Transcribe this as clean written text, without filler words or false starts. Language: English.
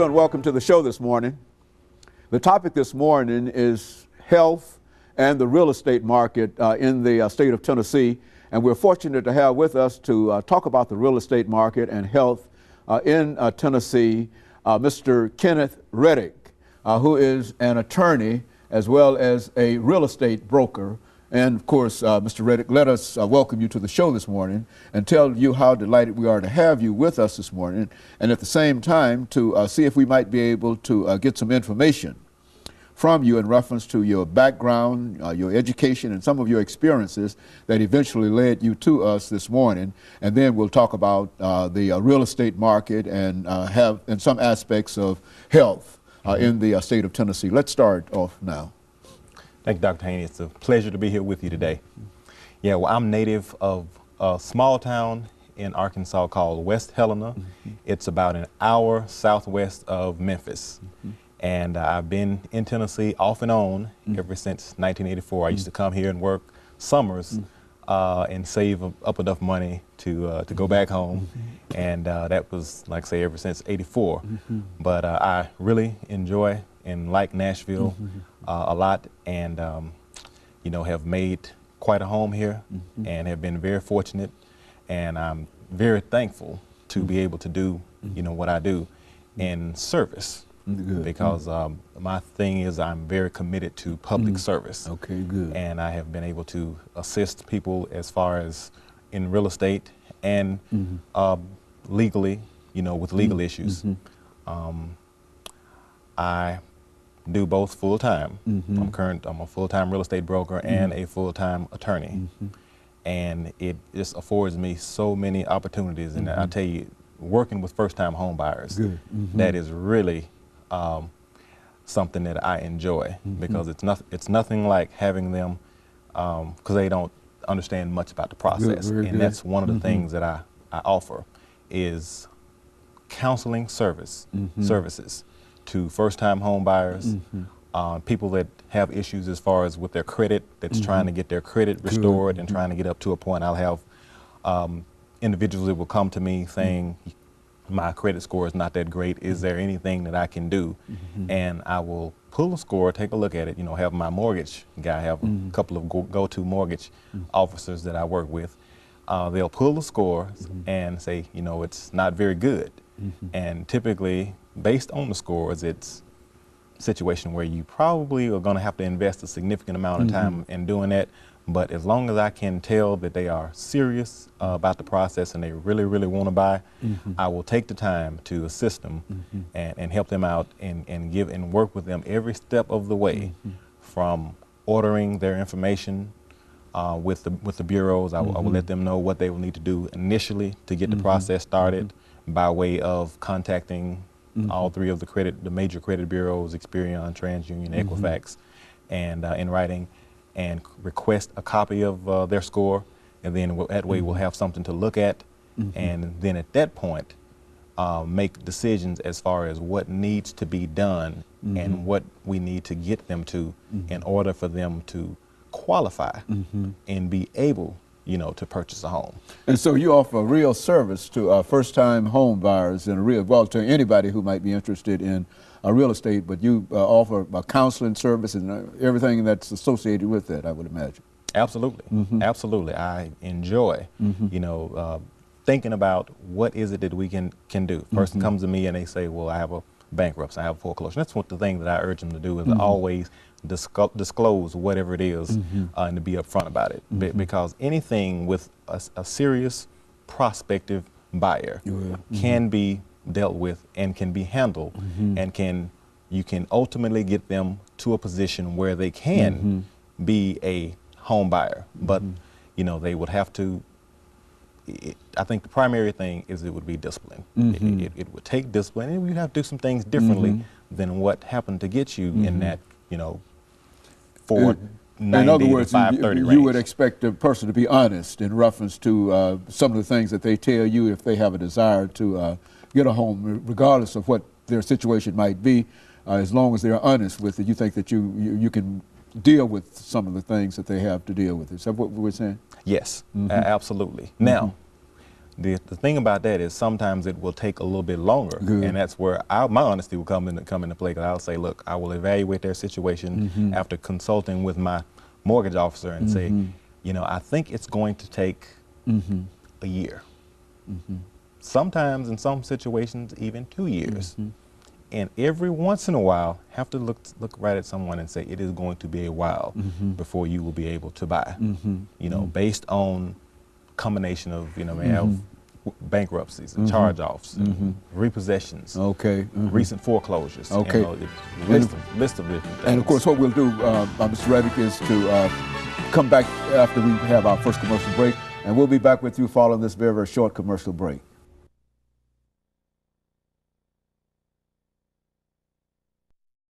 you and welcome to the show this morning. The topic this morning is health and the real estate market in the state of Tennessee. And we're fortunate to have with us to talk about the real estate market and health in Tennessee, Mr. KRedditt, who is an attorney as well as a real estate broker. And of course, Mr. Reddick, let us welcome you to the show this morning and tell you how delighted we are to have you with us this morning, and at the same time to see if we might be able to get some information from you in reference to your background, your education, and some of your experiences that eventually led you to us this morning. And then we'll talk about the real estate market and have in some aspects of health in the state of Tennessee. Let's start off now. Thank you, Dr. Haney. It's a pleasure to be here with you today. Yeah, well, I'm native of a small town in Arkansas called West Helena. It's about an hour southwest of Memphis. And I've been in Tennessee off and on ever since 1984. I used to come here and work summers and save up enough money to go back home. And that was, like I say, ever since '84. But I really enjoy and like Nashville a lot, and you know, have made quite a home here and have been very fortunate, and I'm very thankful to be able to do you know what I do in service. Good. Because my thing is I'm very committed to public service. Okay, good. And I have been able to assist people as far as in real estate and legally, you know, with legal issues. I do both full-time. I'm a full-time real estate broker and a full-time attorney. And it just affords me so many opportunities. And I tell you, working with first-time home buyers, that is really something that I enjoy, because it's nothing like having them, because they don't understand much about the process. And that's one of the things that I offer is counseling services to first-time home buyers, people that have issues as far as with their credit, that's trying to get their credit restored and trying to get up to a point. I'll have individuals that will come to me saying, my credit score is not that great. Is there anything that I can do? And I will pull a score, take a look at it, you know, have my mortgage guy, have a couple of go-to mortgage officers that I work with. They'll pull the scores and say, you know, it's not very good. And typically, based on the scores, it's a situation where you probably are going to have to invest a significant amount of time in doing that. But as long as I can tell that they are serious about the process and they really, really want to buy, I will take the time to assist them and help them out and give and work with them every step of the way, from ordering their information with the bureaus. I will let them know what they will need to do initially to get the process started, by way of contacting all three of the major credit bureaus, Experian, TransUnion, Equifax, and in writing, and request a copy of their score, and then that way we'll have something to look at, and then at that point make decisions as far as what needs to be done and what we need to get them to in order for them to qualify and be able, you know, to purchase a home. And so you offer a real service to first-time home buyers and to anybody who might be interested in real estate, but you offer a counseling service and everything that's associated with that, I would imagine. Absolutely, absolutely. I enjoy, you know, thinking about what is it that we can do. Person comes to me and they say, well, I have a bankruptcy, I have a foreclosure. That's what the thing that I urge them to do is always disclose whatever it is and to be upfront about it. Because anything with a serious prospective buyer can be dealt with and can be handled, and you can ultimately get them to a position where they can be a home buyer. But you know, they would have to, I think the primary thing is it would be discipline. It would take discipline, and we'd have to do some things differently than what happened to get you in that, you know, 490 to 530 range. You would expect a person to be honest in reference to some of the things that they tell you if they have a desire to get a home, regardless of what their situation might be. As long as they're honest with it, you think that you can deal with some of the things that they have to deal with. Is that what we're saying? Yes, absolutely. Now, The thing about that is sometimes it will take a little bit longer, and that's where my honesty will come into play. Because I'll say, look, I will evaluate their situation after consulting with my mortgage officer and say, you know, I think it's going to take a year. Sometimes in some situations even 2 years. And every once in a while, have to look right at someone and say, it is going to be a while before you will be able to buy. You know, based on combination of, you know, may have bankruptcies and charge-offs, and repossessions, recent foreclosures, you know, list of different things. And of course, what we'll do, Mr. Reddick, is to come back after we have our first commercial break, and we'll be back with you following this very, very short commercial break.